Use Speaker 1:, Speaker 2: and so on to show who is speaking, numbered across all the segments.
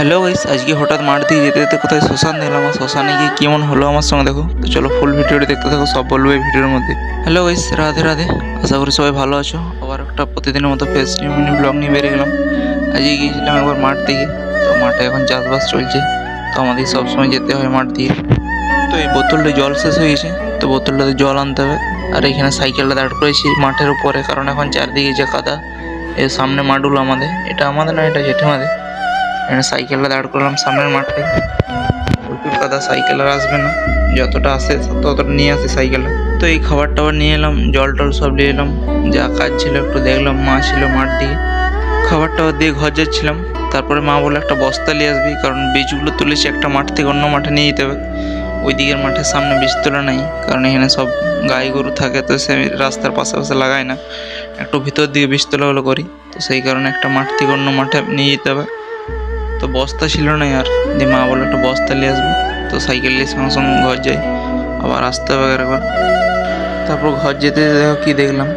Speaker 1: Hello guys, আজকে হঠাৎ মাঠ দিয়ে যেতে যেতে কোথায় শ্মশান দেখলাম। আর শ্মশানে গিয়ে কেমন হলো আমার সঙ্গে দেখো। তো চলো ফুল ভিডিওটি দেখতে থাকো, সব বলবো এই ভিডিওর মধ্যে। Hello guys, Radhe Radhe. আশা করি সবাই ভালো আছো। আবার একটা প্রতিদিনের মতো ফেস নিউ মিনি ব্লগ নিয়ে বেরিয়ে গেলাম। আজকে গিয়েছিলাম একবার মাঠ দিকে। তো মাঠে এখন চাষবাস চলছে, তো আমাদের সবসময় যেতে হয় মাঠ দিয়ে। তো এই বোতলটা জল শেষ হয়ে গেছে, তো বোতলটাতে জল আনতে হবে। আর এখানে সাইকেলটা দাঁড় করেছি মাঠের উপরে, কারণ এখন চারদিকে যে কাদা। এর সামনে মাঠগুলো আমাদের, এটা আমাদের না, এটা জেঠিমাদের। এখানে সাইকেলটা দাঁড় করলাম সামনের মাঠে। প্রচুর কাদা, সাইকেল আর আসবে না, যতটা আসে ততটা নিয়ে আসি সাইকেলে। তো এই খাবার টাবার নিয়ে এলাম, জল টল সব নিয়ে এলাম। যা কাজ ছিল একটু দেখলাম, মা ছিল মাঠ দিয়ে। খাবার টাবার দিয়ে ঘর যাচ্ছিলাম। তারপরে মা বলে একটা বস্তা নিয়ে আসবি, কারণ বীজগুলো তুলেছি একটা মাঠ থেকে অন্য মাঠে নিয়ে যেতে হবে। ওই দিকের মাঠের সামনে বীজ তোলা নাই, কারণ এখানে সব গাই গরু থাকে, তো সে রাস্তার পাশে পাশে লাগায় না। একটু ভিতর দিকে বীজ তোলাগুলো করি, তো সেই কারণে একটা মাঠ থেকে অন্য মাঠে নিয়ে যেতে হবে। তো বস্তা ছিল না আর, দিয়ে মা বললো একটা বস্তা নিয়ে আসবি। তো সাইকেল নিয়ে সঙ্গে সঙ্গে ঘর যাই, আবার আসতে হবে একবার। তারপর ঘর যেতে যেতে দেখো কী দেখলাম।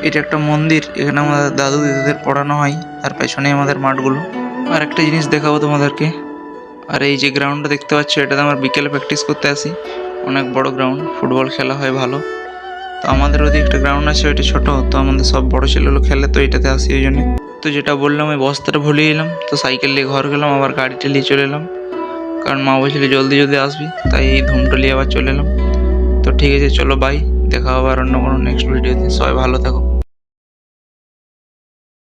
Speaker 1: এটা একটা মন্দির, এখানে আমাদের দাদু দিদাদের পড়ানো হয়। তার পেছনেই আমাদের মাঠগুলো। আর একটা জিনিস দেখাবো তোমাদেরকে। আর এই যে গ্রাউন্ডটা দেখতে পাচ্ছ, এটাতে আমরা বিকেলে প্র্যাকটিস করতে আসি। অনেক বড় গ্রাউন্ড, ফুটবল খেলা হয় ভালো। তো আমাদের ওদিকে একটা গ্রাউন্ড আছে, ওইটা ছোট, তো আমাদের সব বড় ছেলেগুলো খেলে, তো এটাতে আসি ওই জন্য। তো যেটা বললাম, ওই বস্তাটা ভুলে এলাম, তো সাইকেল নিয়ে ঘর গেলাম, আবার গাড়িটা নিয়ে চলে এলাম, কারণ মা বলছিল জলদি জলদি আসবি, তাই এই ধুমটা নিয়ে আবার চলে এলাম। তো ঠিক আছে, চলো বাই, দেখা হবে আর অন্য কোনো নেক্সট ভিডিওতে। সবাই ভালো থাকো।